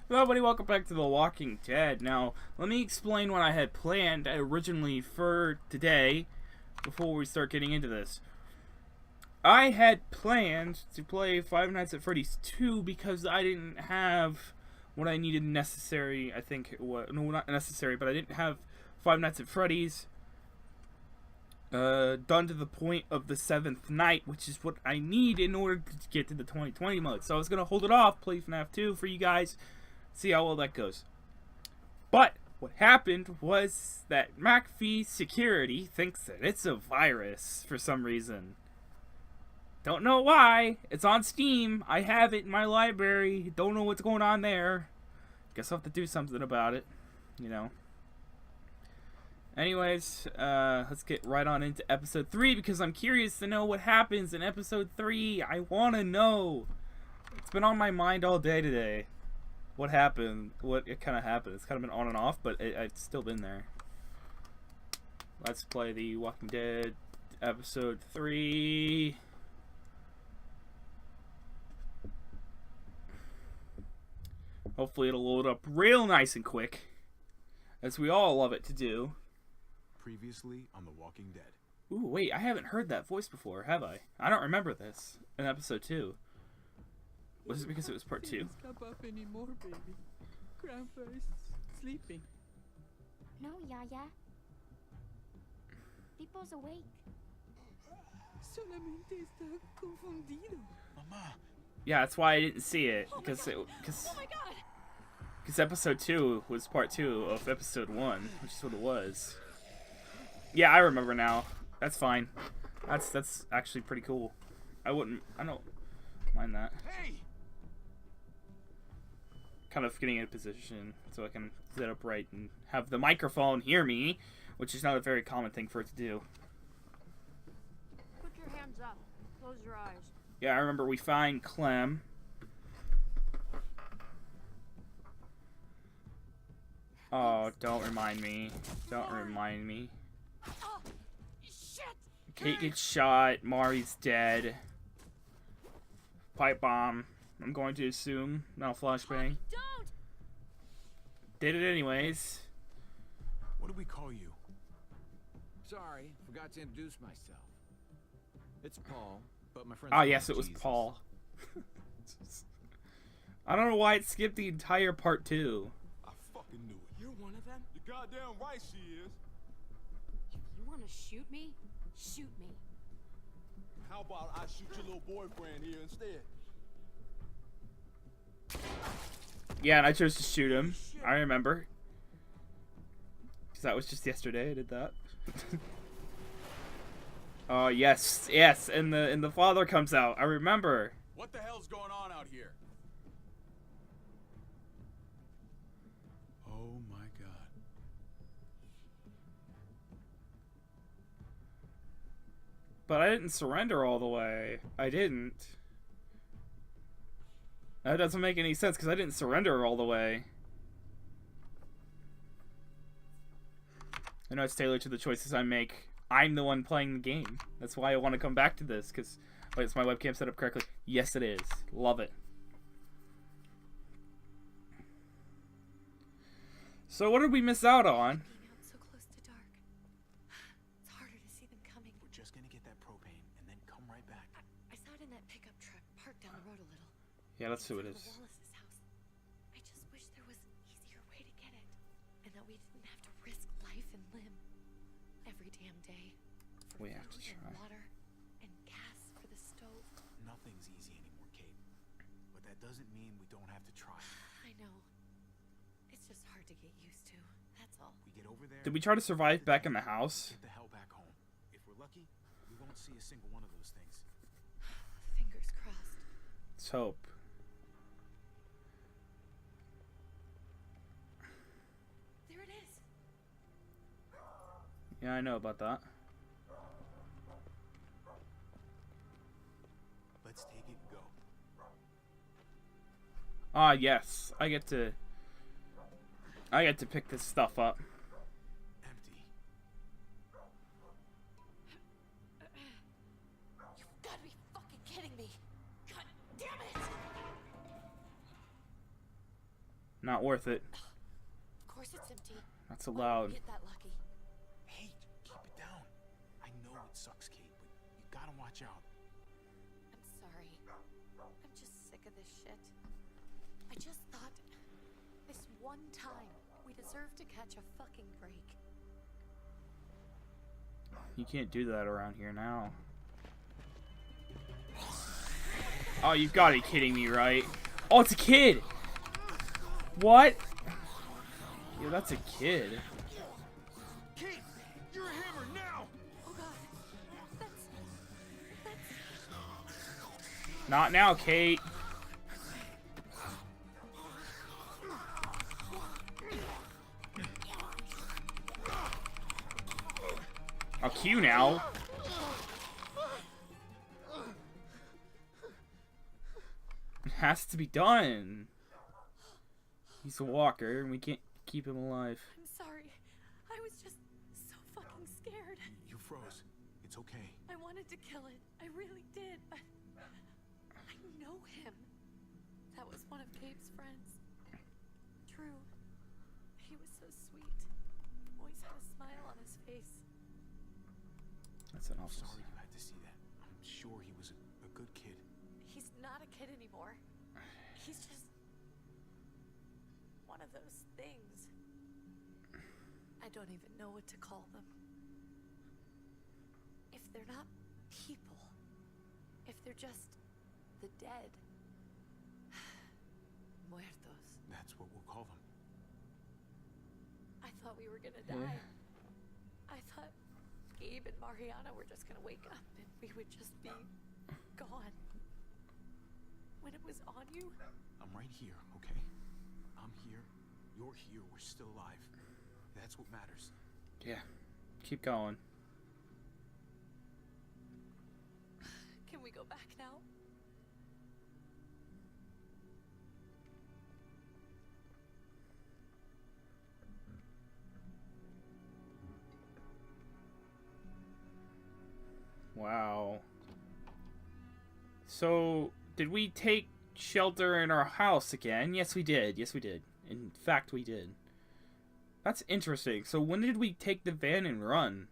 Hello everybody, welcome back to The Walking Dead. Now, let me explain what I had planned originally for today before we start getting into this. I had planned to play Five Nights at Freddy's 2 because I didn't have what I needed necessary, I think it was, no, not necessary, but I didn't have Five Nights at Freddy's done to the point of the 7th night, which is what I need in order to get to the 2020 mode. So I was going to hold it off, play FNAF 2 for you guys, see how well that goes. But what happened was that McAfee Security thinks that it's a virus for some reason. Don't know why. It's on Steam. I have it in my library. Don't know what's going on there. Guess I'll have to do something about it, you know. Anyways, let's get right on into episode 3 because I'm curious to know what happens in episode 3. I want to know. It's been on my mind all day today. What happened? What it kind of happened? It's kind of been on and off, but it's still been there. Let's play The Walking Dead episode 3. Hopefully it'll load up real nice and quick, as we all love it to do. Previously on The Walking Dead. Ooh, wait, I haven't heard that voice before, have I? I don't remember this in episode 2. Was it because it was part 2? Can't up anymore, baby. Grandpa's sleeping. No, Yaya. Pipo's awake. Solamente está confundido. Mama. Yeah, that's why I didn't see it, Oh because my God! episode 2 was part 2 of episode 1, which is what it was. Yeah, I remember now. That's fine. That's actually pretty cool. I don't mind that. Hey! Kind of getting in a position so I can sit upright and have the microphone hear me, which is not a very common thing for it to do. Put your hands up. Close your eyes. Yeah, I remember we find Clem. Oh, don't remind me. Don't remind me. Oh, shit! Kate gets shot. Mari's dead. Pipe bomb. I'm going to assume. Not a flashbang. Don't! Did it anyways. What do we call you? Sorry, forgot to introduce myself. It's Paul, but my friend. Oh, yes, it was Paul. I don't know why it skipped the entire part 2. I fucking knew it. You're one of them? You're goddamn right she is. If you want to shoot me, shoot me. How about I shoot your little boyfriend here instead? Yeah, and I chose to shoot him. I remember. Because that was just yesterday I did that. Oh, yes. Yes, and the father comes out. I remember. What the hell's going on out here? Oh my god. But I didn't surrender all the way. I didn't. That doesn't make any sense because I didn't surrender all the way. I know it's tailored to the choices I make. I'm the one playing the game. That's why I want to come back to this because wait, is my webcam set up correctly? Yes, it is. Love it. So what did we miss out on? Being out so close to dark. It's harder to see them coming. We're just gonna get that propane and then come right back. I saw it in that pickup truck parked down the road a little. Yeah, let's see what it It's is. the Wallace's house. I just wish there was an easier way to get it. And that we didn't have to risk life and limb every damn day. For We have to food try. and water and gas for the stove. Nothing's easy anymore, Kate. But that doesn't mean we don't have to try. I know. It's just hard to get used to. That's all. We get over there. Did we try to survive back in the house? Get the hell back home. If we're lucky, we won't see a single one of those things. Fingers crossed. Let's hope. There it is. Yeah, I know about that. Let's take it and go. Ah, yes. I get to pick this stuff up. Empty. You've got to be fucking kidding me. God damn it. Not worth it. Of course it's empty. Not Why would allowed. we get that lucky? Hey, keep it down. I know it sucks, Kate, but you gotta watch out. I'm sorry. I'm just sick of this shit. I just thought this one time we deserve to catch a fucking break. You can't do that around here now. Oh, you've got to be kidding me, right? Oh, it's a kid! What? Yeah, that's a kid. Kate, you're a hammer now! Oh god. That's Not now, Kate. I'll cue now. It has to be done. He's a walker, and we can't keep him alive. I'm sorry. I was just so fucking scared. You froze. It's okay. I wanted to kill it. I really did, but I know him. That was one of Gabe's friends. Drew. He was so sweet. Always had a smile on his face. That's an I'm awful. sorry you had to see that. I'm sure he was a good kid. He's not a kid anymore. He's just one of those things. I don't even know what to call them. If they're not people, if they're just the dead. Muertos. That's what we'll call them. I thought we were gonna Yeah. die. I thought Gabe and Mariana were just gonna wake up and we would just be gone. When it was on you, I'm right here, okay? I'm here. You're here. We're still alive. That's what matters. Yeah. Keep going. can we go back now? Wow. So, did we take shelter in our house again? Yes, we did. Yes, we did. In fact, we did. That's interesting. So, when did we take the van and run?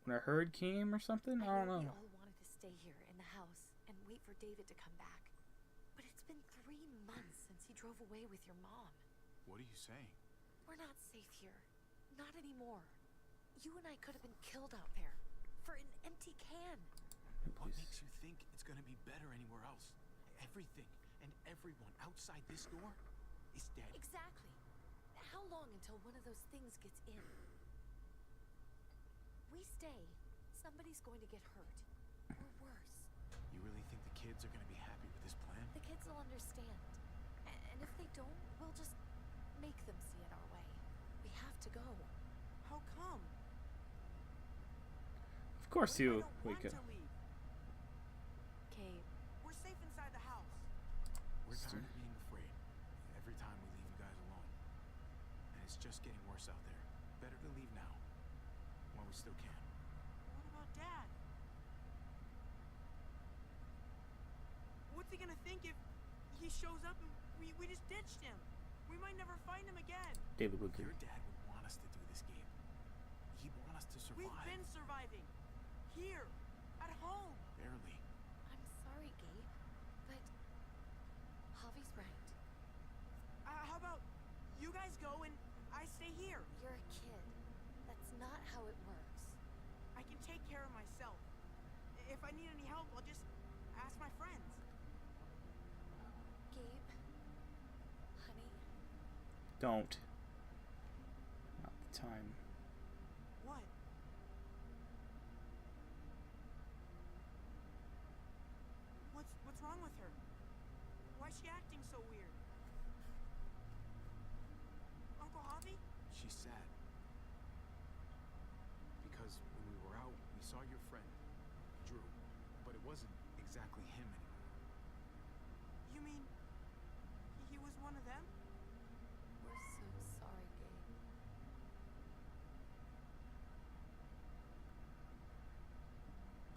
When a herd came or something? I don't know. We all wanted to stay here in the house and wait for David to come back. But it's been 3 months since he drove away with your mom. What are you saying? We're not safe here. Not anymore. You and I could have been killed out there. For an empty can. What makes you think it's gonna be better anywhere else? Everything and everyone outside this door is dead. Exactly. How long until one of those things gets in? We stay, somebody's going to get hurt. Or worse. You really think the kids are gonna be happy with this plan? The kids will understand. And if they don't, we'll just make them see it our way. We have to go. How come? Of course I you don't wake want up. to leave. Gabe. We're safe inside the house. We're tired of being afraid. Every time we leave you guys alone. And it's just getting worse out there. Better to leave now. While we still can. What about Dad? What's he gonna think if he shows up and we just ditched him? We might never find him again. David would Your dad would want us to do this game. He'd want us to survive. We've been surviving. Here. At home. Barely. I'm sorry, Gabe. But Javi's right. How about you guys go and I stay here? You're a kid. That's not how it works. I can take care of myself. If I need any help, I'll just ask my friends. Gabe. Honey. Don't. Not the time. What? What's wrong with her? Why is she acting so weird? Uncle Javi? She's sad. Because when we were out, we saw your friend, Drew. But it wasn't exactly him anymore. You mean he was one of them? We're so sorry, Gabe.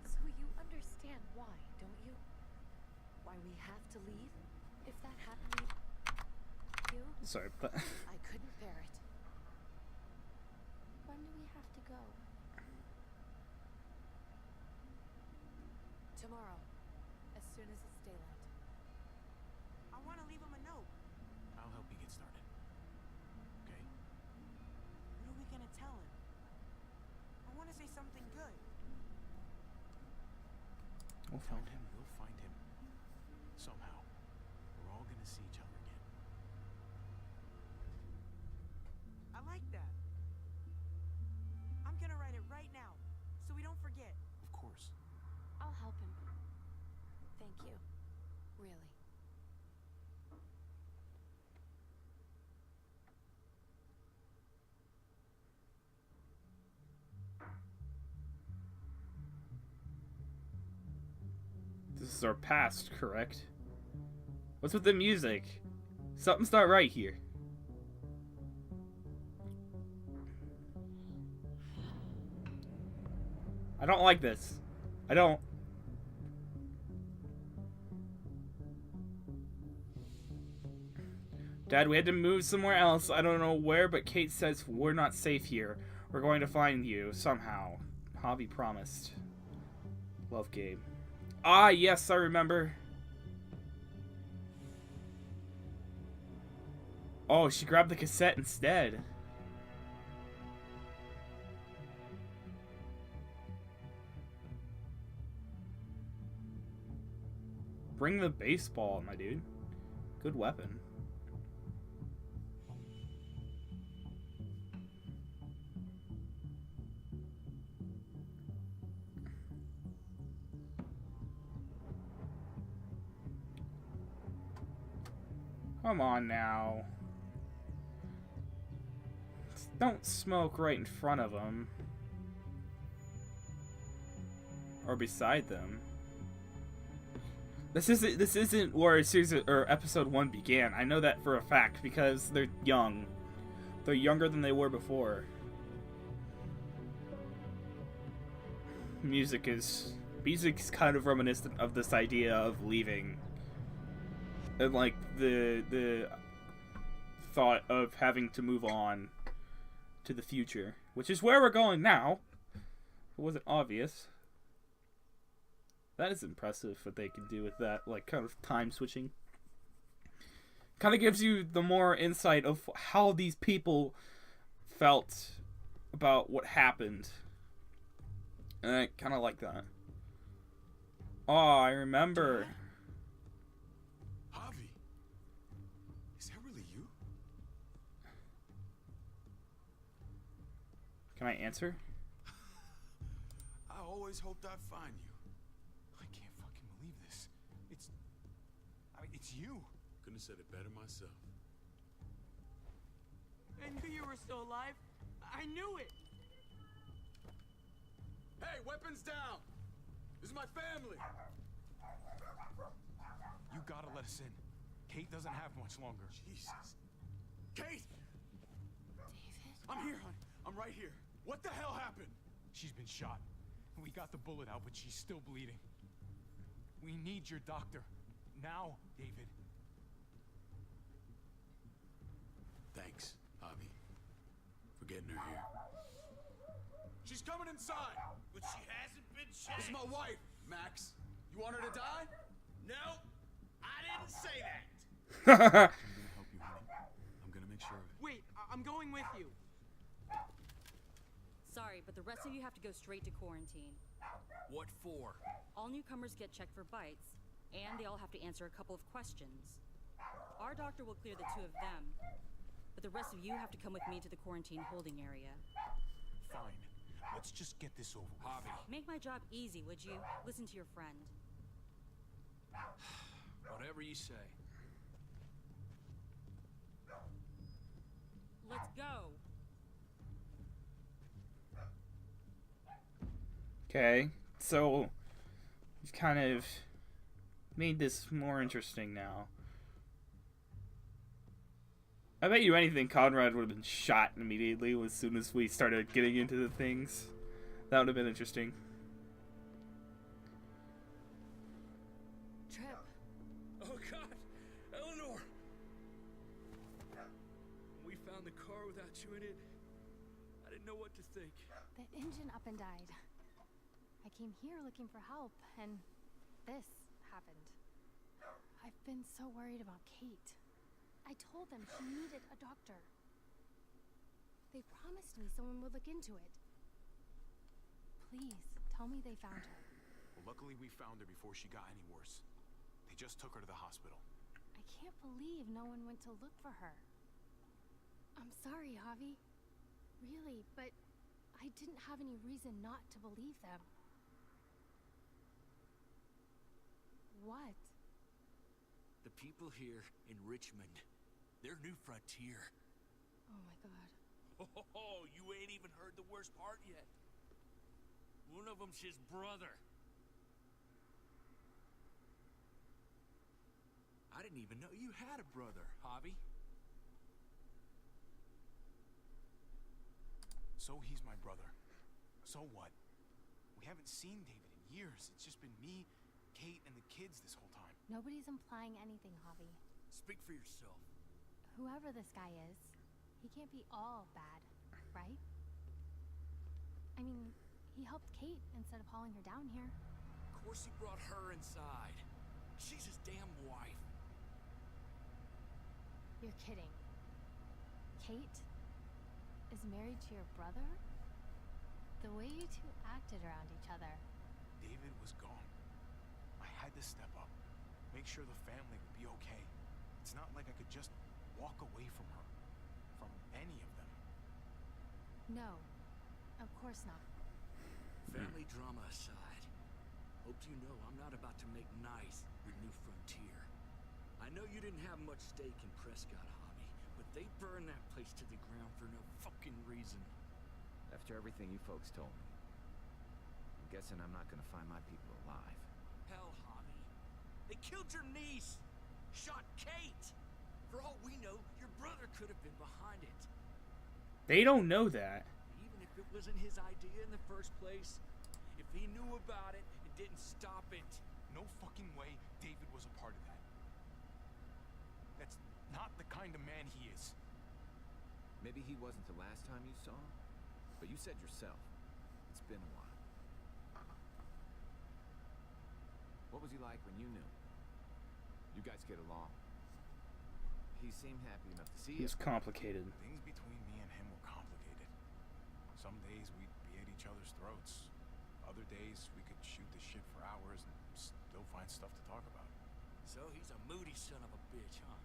So you understand why, don't you? Why we have to leave? If that happens Sorry, but I couldn't bear it. When do we have to go? Tomorrow, as soon as it's daylight. I want to leave him a note. I'll help you get started. Okay? What are we gonna tell him? I want to say something good. we'll find him. We'll find him. Somehow. We're all gonna see each other again. I like that. I'm gonna write it right now, so we don't forget. Of course. I'll help him. Thank you. Really. This is our past, correct? What's with the music? Something's not right here. I don't like this. I don't. Dad, we had to move somewhere else. I don't know where, but Kate says we're not safe here. We're going to find you somehow. Javi promised. Love, Gabe. Ah, yes, I remember. Oh, she grabbed the cassette instead. Bring the baseball, my dude. Good weapon. Come on now. Don't smoke right in front of them. Or beside them. This isn't where season or episode 1 began. I know that for a fact because they're young. They're younger than they were before. Music's kind of reminiscent of this idea of leaving. And like the thought of having to move on to the future, which is where we're going now. It wasn't obvious. That is impressive what they can do with that, like, kind of time switching. Kind of gives you the more insight of how these people felt about what happened. And I kind of like that. Oh, I remember. Javi! Is that really you? Can I answer? I always hoped I'd find you. I can't fucking believe this. It's you. Couldn't have said it better myself. I knew you were still alive. I knew it. Hey, weapons down! This is my family! You gotta let us in. Kate doesn't have much longer. Jesus. Kate! David? I'm here, hon. I'm right here. What the hell happened? She's been shot. We got the bullet out, but she's still bleeding. We need your doctor. Now, David. Thanks, Javi, for getting her here. She's coming inside! But she hasn't been shot. This is my wife, Max. You want her to die? No, I didn't say that. I'm gonna help you, honey. I'm gonna make sure of it. Wait, I'm going with you. Sorry, but the rest of you have to go straight to quarantine. What for? All newcomers get checked for bites, and they all have to answer a couple of questions. Our doctor will clear the two of them, but the rest of you have to come with me to the quarantine holding area. Fine. Let's just get this over with. Javi. Make my job easy, would you? Listen to your friend. Whatever you say. Let's go! Okay, so we've kind of made this more interesting now. I bet you anything Conrad would have been shot immediately as soon as we started getting into the things. That would have been interesting. Oh God, Eleanor! found the car without you in it, I didn't know what to think. The engine up and died. I came here looking for help, and this happened. I've been so worried about Kate. I told them she needed a doctor. They promised me someone would look into it. Please, tell me they found her. Well, luckily we found her before she got any worse. They just took her to the hospital. I can't believe no one went to look for her. I'm sorry, Javi. Really, but I didn't have any reason not to believe them. What? The people here in Richmond, their new frontier. Oh my god. Oh, you ain't even heard the worst part yet. One of them's his brother. I didn't even know you had a brother, Javi. So he's my brother. So what? We haven't seen David in years. It's just been me, Kate, and the kids this whole time. Nobody's implying anything, Javi. Speak for yourself. Whoever this guy is, he can't be all bad, right? I mean, he helped Kate instead of hauling her down here. Of course he brought her inside. She's his damn wife. You're kidding. Kate is married to your brother? The way you two acted around each other. David was gone. I had to step up. Make sure the family would be okay. It's not like I could just walk away from her. From any of them. No, of course not. Family drama aside, hope you know I'm not about to make nice your new frontier. I know you didn't have much stake in Prescott, Javi, but they burned that place to the ground for no fucking reason. After everything you folks told me, I'm guessing I'm not gonna find my people alive. Hell, Javi. They killed your niece! Shot Kate! For all we know, your brother could have been behind it. They don't know that. Even if it wasn't his idea in the first place, if he knew about it and didn't stop it. No fucking way David was a part of that. That's not the kind of man he is. Maybe he wasn't the last time you saw him, but you said yourself, it's been a while. What was he like when you knew? You guys get along? He seemed happy enough to see you. He's complicated. Things between me and him were complicated. Some days we'd be at each other's throats. Other days we could shoot the shit for hours and still find stuff to talk about. So he's a moody son of a bitch, huh?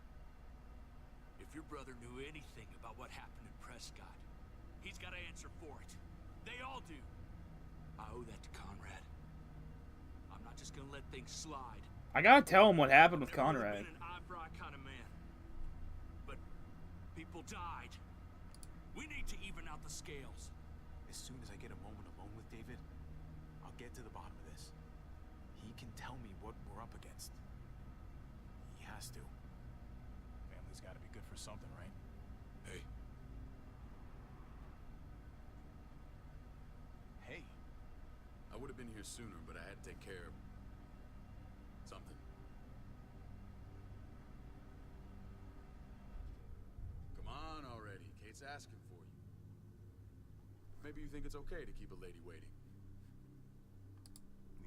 If your brother knew anything about what happened in Prescott, he's got to answer for it. They all do. I owe that to Conrad. I'm not just gonna let things slide. I gotta tell him what happened with Never Conrad. been an eye-for-eye kind of man. But people died. We need to even out the scales. As soon as I get a moment alone with David, I'll get to the bottom of this. He can tell me what we're up against. He has to. Family's gotta be good for something, right? Hey, Hey, I would have been here sooner, but I had to take care of something. Come on already. Kate's asking for you. Maybe you think it's okay to keep a lady waiting.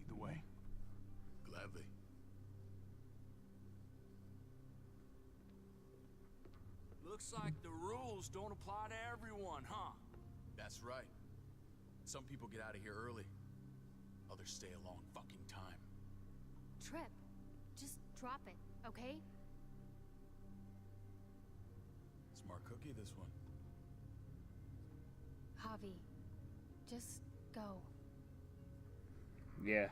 lead the way. Gladly. Looks like the rules don't apply to everyone, huh? That's right. Some people get out of here early. Others stay a long fucking time. Trip, just drop it, okay? Smart cookie, this one. Javi, just go. Yeah.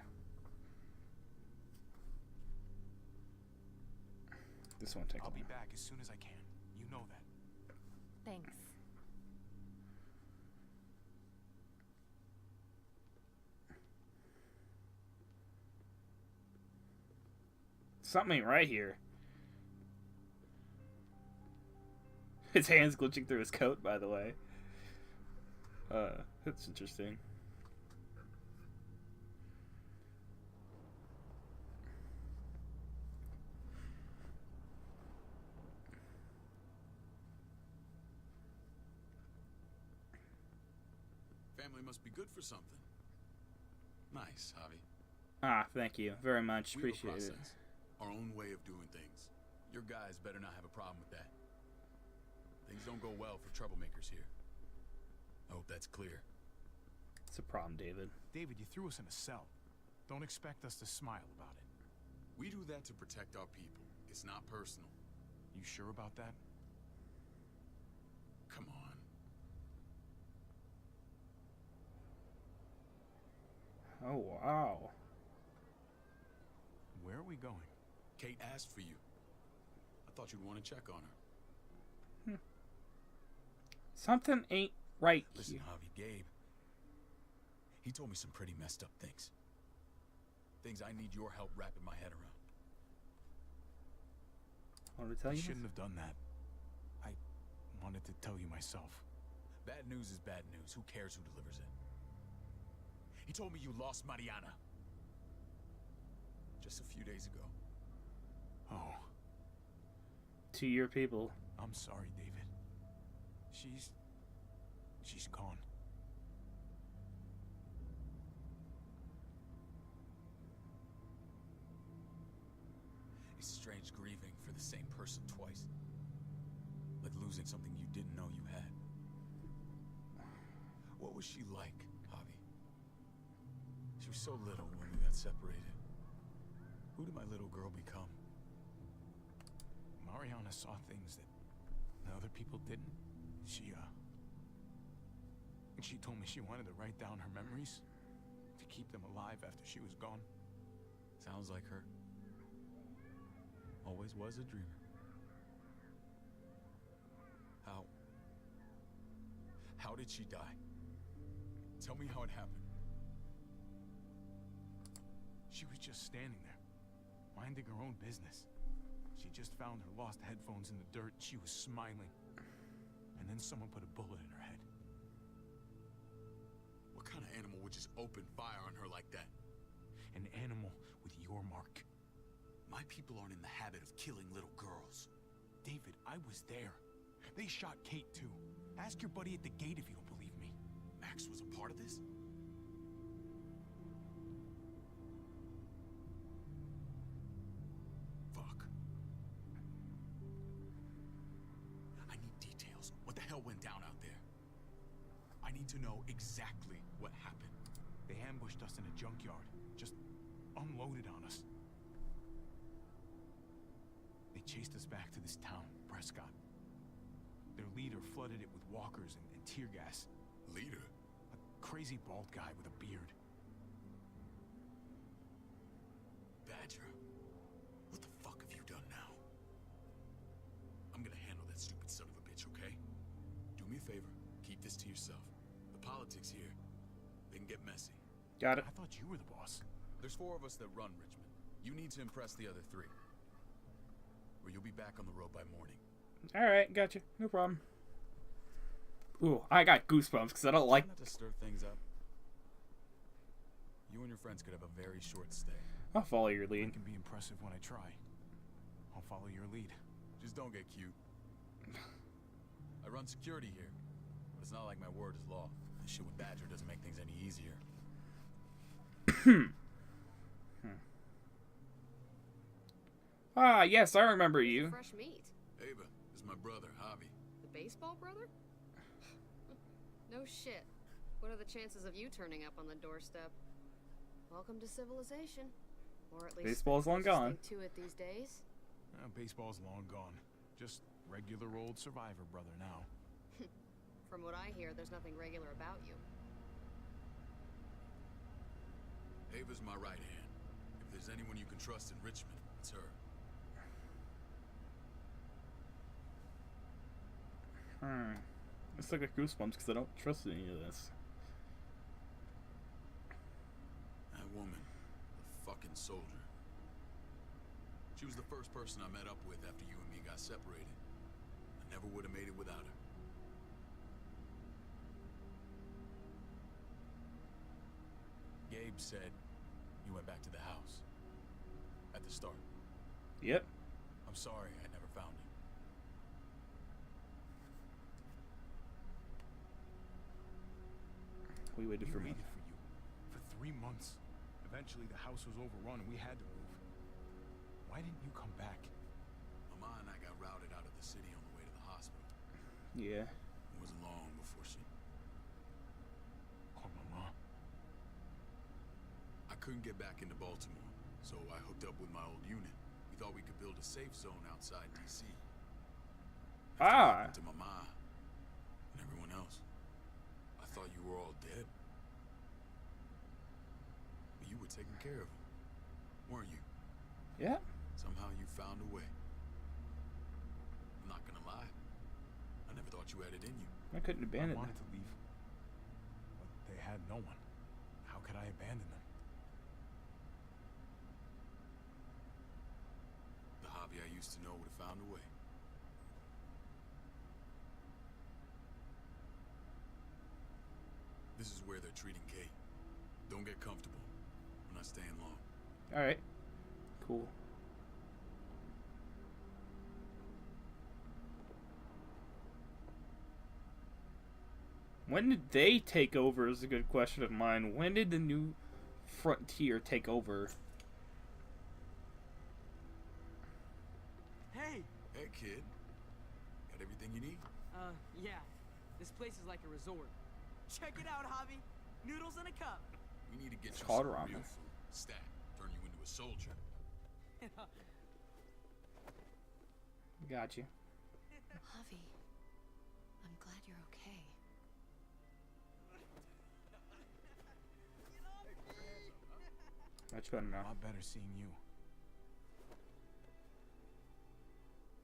This won't take I'll be long. back as soon as I can. You know that. Thanks. Something ain't right here. His hand's glitching through his coat, by the way. That's interesting. family must be good for something. Nice, Javi. Ah, thank you very much. We have a Appreciate it. process, our own way of doing things. Your guys better not have a problem with that. Things don't go well for troublemakers here. I hope that's clear. It's a problem, David. David, you threw us in a cell. Don't expect us to smile about it. We do that to protect our people. It's not personal. You sure about that? Come on. Oh, wow. Where are we going? Kate asked for you. I thought you'd want to check on her. Something ain't right Listen, here. Javi, Gabe. He told me some pretty messed up things. Things I need your help wrapping my head around. Want to tell I you? shouldn't have done that. I wanted to tell you myself. Bad news is bad news. Who cares who delivers it? He told me you lost Mariana. Just a few days ago. Oh, To your people. I'm sorry, David. She's gone. It's strange grieving for the same person twice. Like losing something you didn't know you had. What was she like, Javi? She was so little when we got separated. Who did my little girl become? Mariana saw things that other people didn't. She told me she wanted to write down her memories to keep them alive after she was gone. Sounds like her. Always was a dreamer. How did she die? Tell me how it happened. She was just standing there, minding her own business. She just found her lost headphones in the dirt. She was smiling. And then someone put a bullet in her head. What kind of animal would just open fire on her like that? An animal with your mark. My people aren't in the habit of killing little girls. David, I was there. They shot Kate too. Ask your buddy at the gate if you don't believe me. Max was a part of this? Fuck. I need details. What the hell went down out there? I need to know exactly what happened. They ambushed us in a junkyard. Just unloaded on us. They chased us back to this town, Prescott. Their leader flooded it with walkers and tear gas. Leader? A crazy bald guy with a beard. Badger, what the fuck have you done now? I'm gonna handle that stupid son of a bitch, okay? Do me a favor, keep this to yourself. The politics here, they can get messy. Got it. I thought you were the boss. There's 4 of us that run Richmond. You need to impress the other 3. Or you'll be back on the road by morning. Alright, gotcha. No problem. Ooh, I got goosebumps because I don't like... Try not to stir things up. You and your friends could have a very short stay. I'll follow your I lead. can be impressive when I try. I'll follow your lead. Just don't get cute. I run security here, but it's not like my word is law. This shit with Badger doesn't make things any easier. Ah, yes, I remember you. Fresh meat. Ava, this is my brother, Javi. The baseball brother? No shit. What are the chances of you turning up on the doorstep? Welcome to civilization. Or at least Baseball's long gone. to it these days. Baseball's long gone. Just regular old survivor brother now. From what I hear, there's nothing regular about you. Ava's my right hand. If there's anyone you can trust in Richmond, it's her. It's like a goosebumps because I don't trust any of this. That woman, the fucking soldier. She was the first person I met up with after you and me got separated. I never would have made it without her. Gabe said you went back to the house. At the start. Yep. I'm sorry I never found it. We waited for me. waited for you for 3 months. Eventually, the house was overrun and we had to move. Why didn't you come back? Mama and I got routed out of the city on the way to the hospital. Yeah. It wasn't long before she... Oh, Mama. I couldn't get back into Baltimore, so I hooked up with my old unit. We thought we could build a safe zone outside D.C. To Mama and everyone else. I thought you were all dead. But you were taking care of them, weren't you? Yeah. Somehow you found a way. I'm not gonna lie. I never thought you had it in you. I couldn't I abandon wanted them. to leave, but they had no one. How could I abandon them? The Javi I used to know would have found a way. This is where they're treating Kate. Don't get comfortable. We're not staying long. All right. Cool. When did they take over is a good question of mine. When did the New Frontier take over? Hey! Hey, kid. Got everything you need? Yeah. This place is like a resort. Check it out, Javi. Noodles in a cup. We need to get It's you called some ramen. real food. Stat. Turn you into a soldier. Got you. Javi, I'm glad you're okay. Much better A now. lot better seeing you.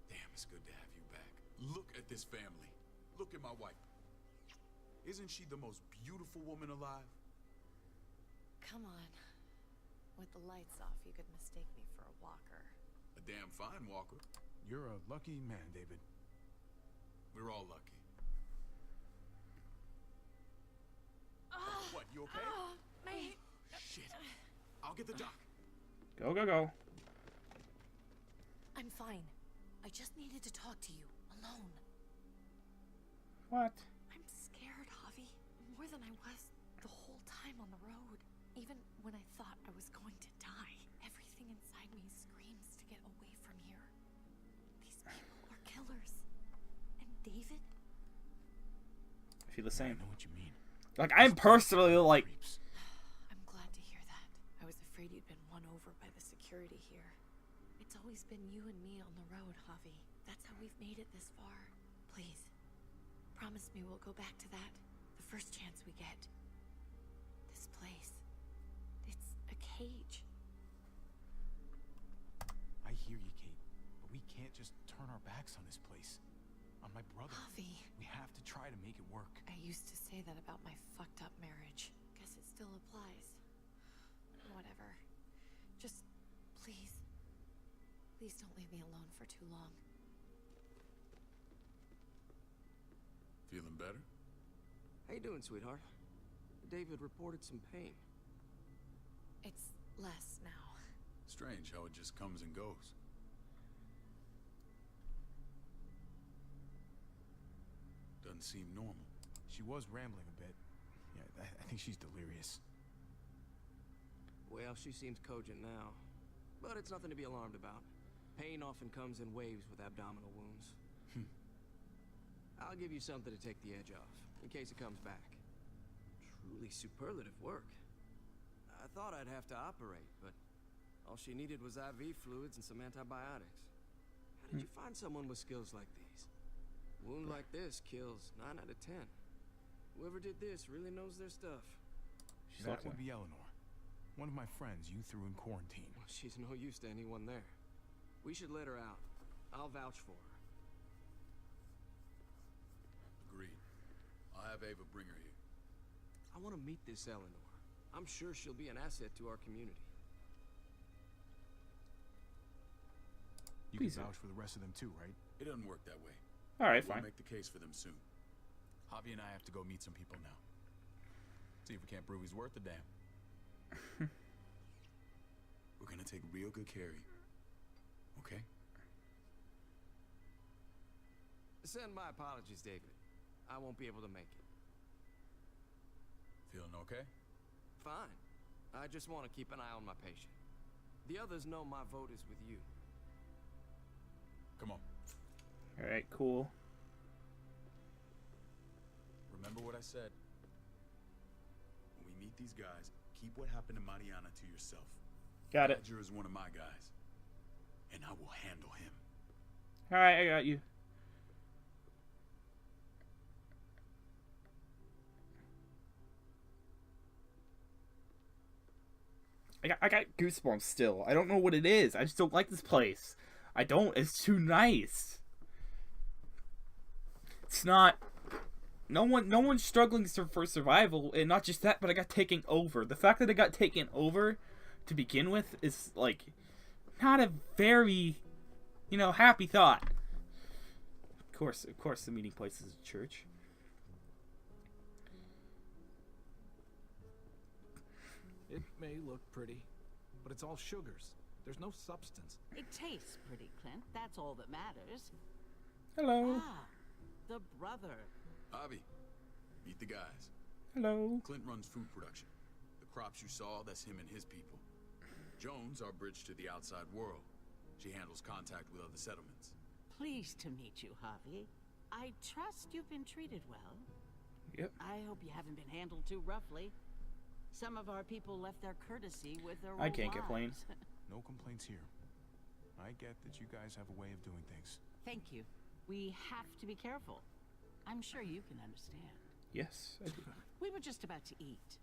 Damn, it's good to have you back. Look at this family. Look at my wife. Isn't she the most beautiful woman alive? Come on. With the lights off, you could mistake me for a walker. A damn fine walker. You're a lucky man, David. We're all lucky. What, you okay? My... Shit. I'll get the doc. Go, go, go. I'm fine. I just needed to talk to you, alone. What? I'm scared, Javi. More than I was the whole time on the road. Even when I thought I was going to die, everything inside me screams to get away from here. These people are killers. And David? I feel the I same. know what you mean. Like, I'm personally like, Creeps. I'm glad to hear that. I was afraid you'd been won over by the security here. It's always been you and me on the road, Javi. That's how we've made it this far. Please, promise me we'll go back to that the first chance we get. This place. It's a cage. I hear you, Kate, but we can't just turn our backs on this place. On my brother. Javi, We have to try to make it work. I used to say that about my fucked up marriage. Guess it still applies. Whatever. Just, please. Please don't leave me alone for too long. Feeling better? How you doing, sweetheart? David reported some pain. It's less now. Strange how it just comes and goes. Doesn't seem normal. She was rambling a bit. Yeah, I think she's delirious. Well, she seems cogent now. But it's nothing to be alarmed about. Pain often comes in waves with abdominal wounds. I'll give you something to take the edge off, in case it comes back. Truly superlative work. I thought I'd have to operate, but all she needed was IV fluids and some antibiotics. How did you find someone with skills like these? A wound like this kills 9 out of 10. Whoever did this really knows their stuff. she's That lucky. would be Eleanor. One of my friends you threw in quarantine. Well, she's no use to anyone there. We should let her out. I'll vouch for her. Agreed. I'll have Ava bring her here. I want to meet this Eleanor. I'm sure she'll be an asset to our community. You Please, can sir. vouch for the rest of them too, right? It doesn't work that way. All right, We'll fine. make the case for them soon. Javi and I have to go meet some people now. See if we can't prove he's worth a damn. We're gonna take real good care of you. Okay? Send my apologies, David. I won't be able to make it. Feeling okay? Fine. I just want to keep an eye on my patient. The others know my vote is with you. Come on. All right, cool. Remember what I said. When we meet these guys, keep what happened to Mariana to yourself. Got it. Badger is one of my guys, and I will handle him. All right, I got you. I got goosebumps still. I don't know what it is. I just don't like this place. I don't. It's too nice. It's not. No one's struggling for survival, and not just that, but I got taken over. The fact that I got taken over to begin with is like not a very, happy thought. Of course, the meeting place is a church. It may look pretty, but it's all sugars. There's no substance. It tastes pretty, Clint. That's all that matters. Hello. Ah, the brother. Javi, meet the guys. Hello. Clint runs food production. The crops you saw, that's him and his people. Jones, our bridge to the outside world. She handles contact with other settlements. Pleased to meet you, Javi. I trust you've been treated well. Yep. I hope you haven't been handled too roughly. Some of our people left their courtesy with their I old can't complain. lives. No complaints here. I get that you guys have a way of doing things. Thank you. We have to be careful. I'm sure you can understand. Yes, I do. We were just about to eat.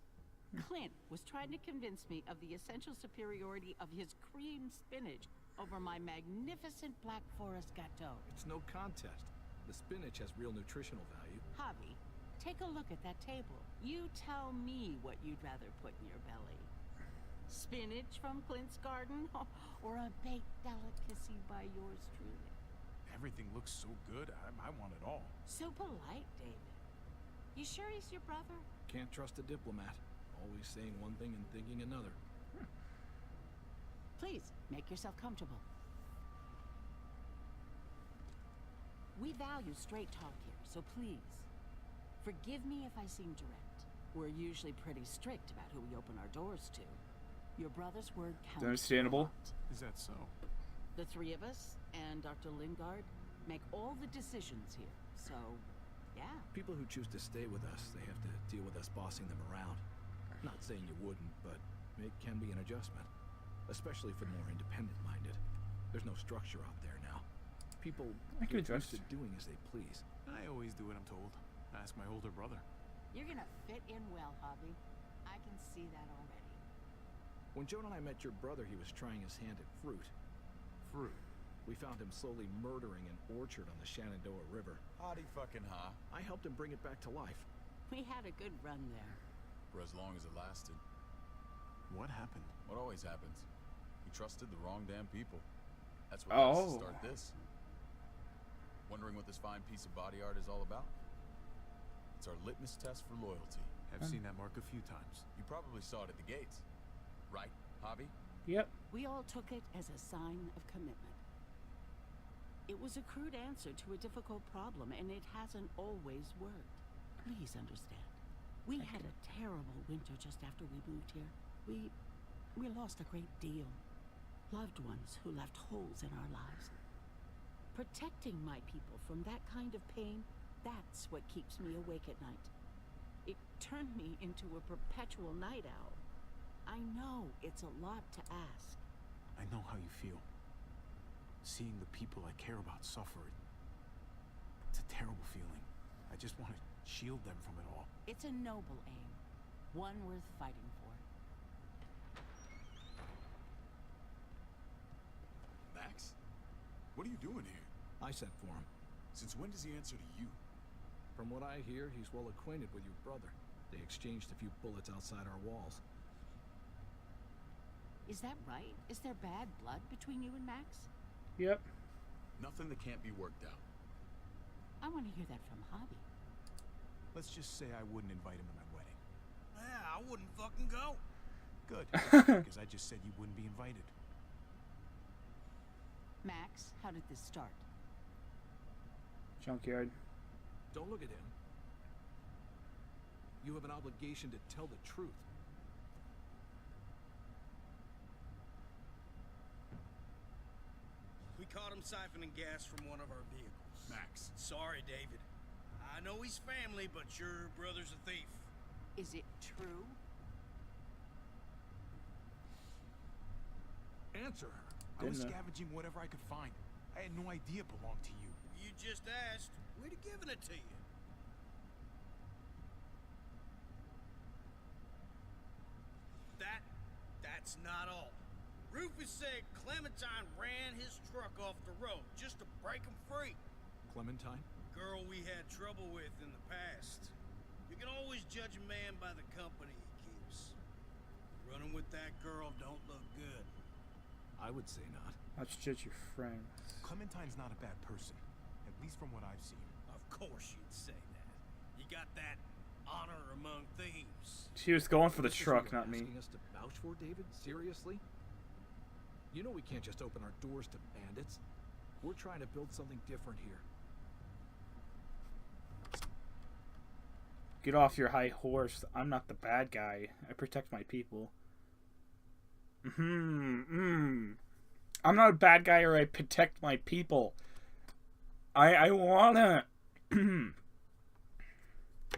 Clint was trying to convince me of the essential superiority of his cream spinach over my magnificent Black Forest gâteau. It's no contest. The spinach has real nutritional value. Javi, take a look at that table. You tell me what you'd rather put in your belly. Spinach from Clint's garden, or a baked delicacy by yours truly? Everything looks so good, I want it all. So polite, David. You sure he's your brother? Can't trust a diplomat. Always saying one thing and thinking another. Please, make yourself comfortable. We value straight talk here, so please, forgive me if I seem direct. We're usually pretty strict about who we open our doors to. Your brother's word counts. Understandable. Is that so? The three of us and Dr. Lingard make all the decisions here, so, yeah. People who choose to stay with us, they have to deal with us bossing them around. Not saying you wouldn't, but it can be an adjustment. Especially for the more independent-minded. There's no structure out there now. People I can get used adjust. to doing as they please. I always do what I'm told. Ask my older brother. You're gonna fit in well, Javi. I can see that already. When Joan and I met your brother, he was trying his hand at fruit. Fruit. We found him slowly murdering an orchard on the Shenandoah River. Howdy fucking ha. I helped him bring it back to life. We had a good run there. For as long as it lasted. What happened? What always happens. He trusted the wrong damn people. That's what led us to start this. Wondering what this fine piece of body art is all about? It's our litmus test for loyalty. I've seen that mark a few times. You probably saw it at the gates. Right, Javi? Yep. We all took it as a sign of commitment. It was a crude answer to a difficult problem, and it hasn't always worked. Please understand. We had a terrible winter just after we moved here. We lost a great deal. Loved ones who left holes in our lives. Protecting my people from that kind of pain, that's what keeps me awake at night. It turned me into a perpetual night owl. I know it's a lot to ask. I know how you feel. Seeing the people I care about suffer, it's a terrible feeling. I just want to shield them from it all. It's a noble aim, one worth fighting for. Max? What are you doing here? I sent for him. Since when does he answer to you? From what I hear, he's well acquainted with your brother. They exchanged a few bullets outside our walls. Is that right? Is there bad blood between you and Max? Yep. Nothing that can't be worked out. I want to hear that from Javi. Let's just say I wouldn't invite him to my wedding. Yeah, I wouldn't fucking go. Good, because I just said you wouldn't be invited. Max, how did this start? Junkyard. Don't look at him. You have an obligation to tell the truth. We caught him siphoning gas from one of our vehicles. Max. Sorry, David. I know he's family, but your brother's a thief. Is it true? Answer her. I was scavenging whatever I could find. I had no idea it belonged to you. You just asked. We'd have given it to you. That's not all. Rufus said Clementine ran his truck off the road just to break him free. Clementine? Girl we had trouble with in the past. You can always judge a man by the company he keeps. Running with that girl don't look good. I would say not. Let's judge your friends. Clementine's not a bad person, at least from what I've seen. Of course you'd say that. You got that honor among thieves. She was going for the This is truck, what not you're me. asking us to vouch for, David? Seriously? You know we can't just open our doors to bandits. We're trying to build something different here. Get off your high horse. I'm not the bad guy. I protect my people. I'm not a bad guy, or I protect my people. I wanna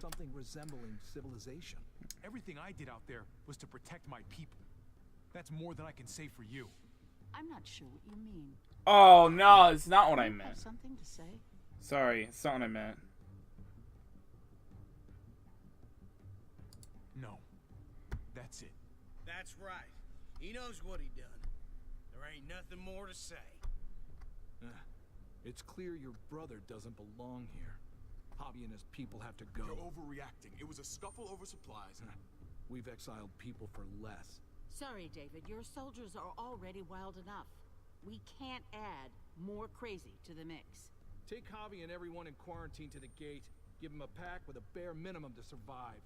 Something resembling civilization. Everything I did out there was to protect my people. That's more than I can say for you. I'm not sure what you mean. Oh no, it's not what I You have meant. something to say? Sorry, it's not what I meant. No. That's it. That's right. He knows what he done. There ain't nothing more to say. It's clear your brother doesn't belong here. Javi and his people have to go. You're overreacting. It was a scuffle over supplies. We've exiled people for less. Sorry, David. Your soldiers are already wild enough. We can't add more crazy to the mix. Take Javi and everyone in quarantine to the gate. Give them a pack with a bare minimum to survive.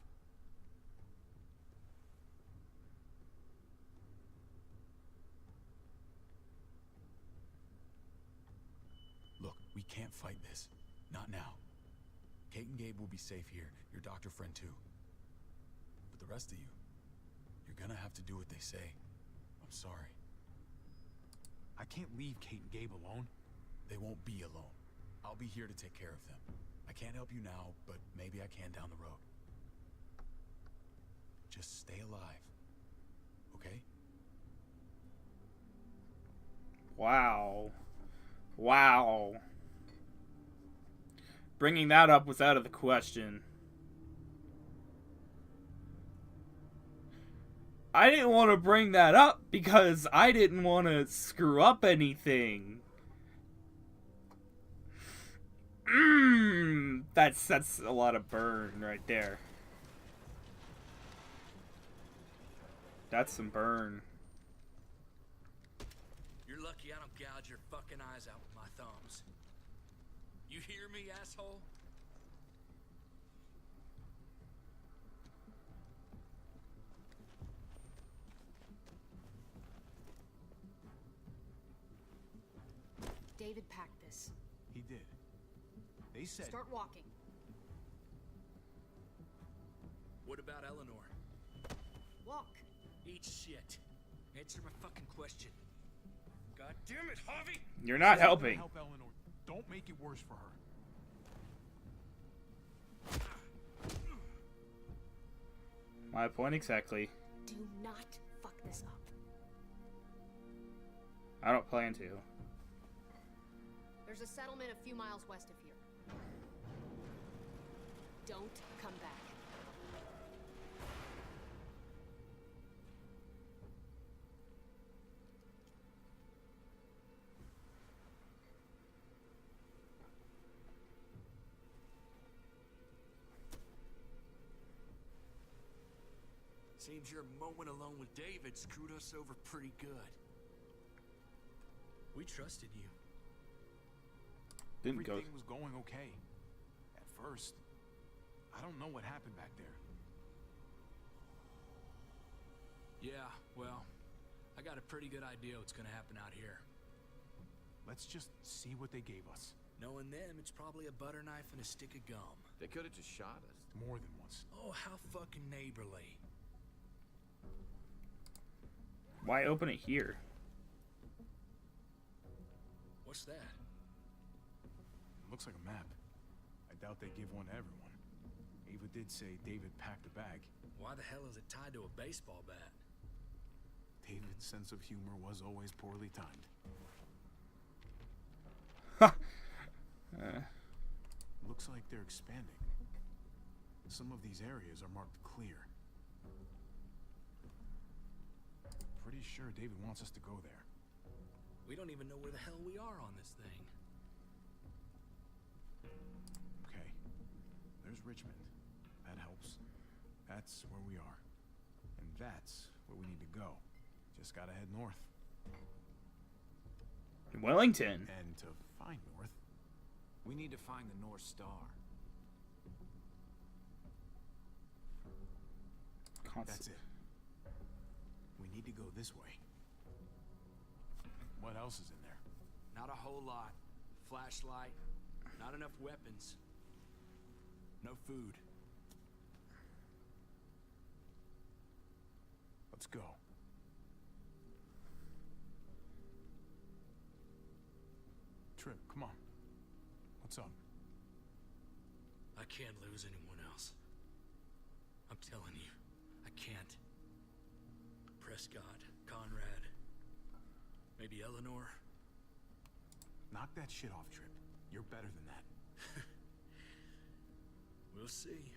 Look, we can't fight this. Not now. Kate and Gabe will be safe here. Your doctor friend too. But the rest of you, you're gonna have to do what they say. I'm sorry. I can't leave Kate and Gabe alone. They won't be alone. I'll be here to take care of them. I can't help you now, but maybe I can down the road. Just stay alive. Okay? Wow. Wow. Bringing that up was out of the question. I didn't want to bring that up because I didn't want to screw up anything. That's a lot of burn right there. That's some burn. You're lucky I don't gouge your fucking eyes out with my thumbs. You hear me, asshole? David packed this. He did. They said... Start walking. What about Eleanor? Walk. Eat shit. Answer my fucking question. God damn it, Javi! You're not helping. Help Eleanor. Don't make it worse for her. My point exactly. Do not fuck this up. I don't plan to. There's a settlement a few miles west of here. Don't come back. Seems your moment alone with David screwed us over pretty good. We trusted you. Didn't go. Everything was going okay. At first. I don't know what happened back there. Yeah, well, I got a pretty good idea what's gonna happen out here. Let's just see what they gave us. Knowing them, it's probably a butter knife and a stick of gum. They could have just shot us. More than once. Oh, how fucking neighborly. Why open it here? What's that? Looks like a map. I doubt they give one to everyone. Ava did say David packed a bag. Why the hell is it tied to a baseball bat? David's sense of humor was always poorly timed. Looks like they're expanding. Some of these areas are marked clear. Pretty sure David wants us to go there. We don't even know where the hell we are on this thing. Okay. There's Richmond. That helps. That's where we are. And that's where we need to go. Just gotta head north. Wellington. And to find north, We need to find the North Star. that's it. We need to go this way. What else is in there? Not a whole lot. Flashlight. Not enough weapons. No food. Let's go. Trip, come on. What's up? I can't lose anyone else. I'm telling you, I can't. Prescott, Conrad, maybe Eleanor. Knock that shit off, Trip. You're better than that. We'll see.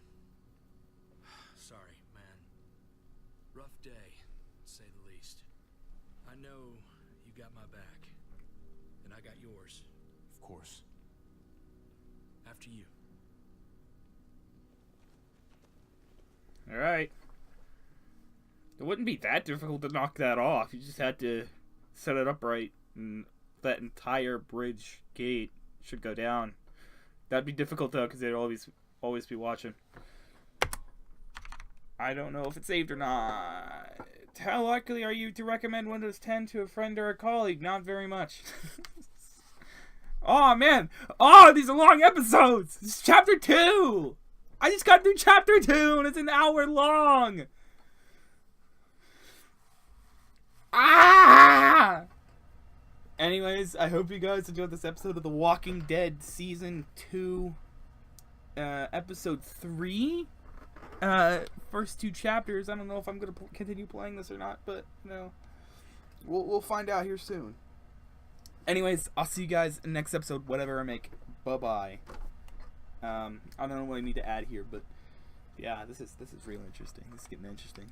Sorry, man. Rough day, to say the least. I know you got my back, and I got yours. Of course. After you. Alright. It wouldn't be that difficult to knock that off. You just had to set it up right, and that entire bridge gate should go down. That'd be difficult, though, because they'd always be watching. I don't know if it's saved or not. How likely are you to recommend Windows 10 to a friend or a colleague? Not very much. Oh, man. Oh, these are long episodes. This is chapter 2. I just got through chapter 2, and it's an hour long. Ah! Anyways, I hope you guys enjoyed this episode of The Walking Dead Season 2, Episode 3. First 2 chapters. I don't know if I'm going to continue playing this or not, but, we'll find out here soon. Anyways, I'll see you guys in the next episode, whatever I make. Bye-bye. I don't know what I need to add here, but, yeah, this is really interesting. This is getting interesting.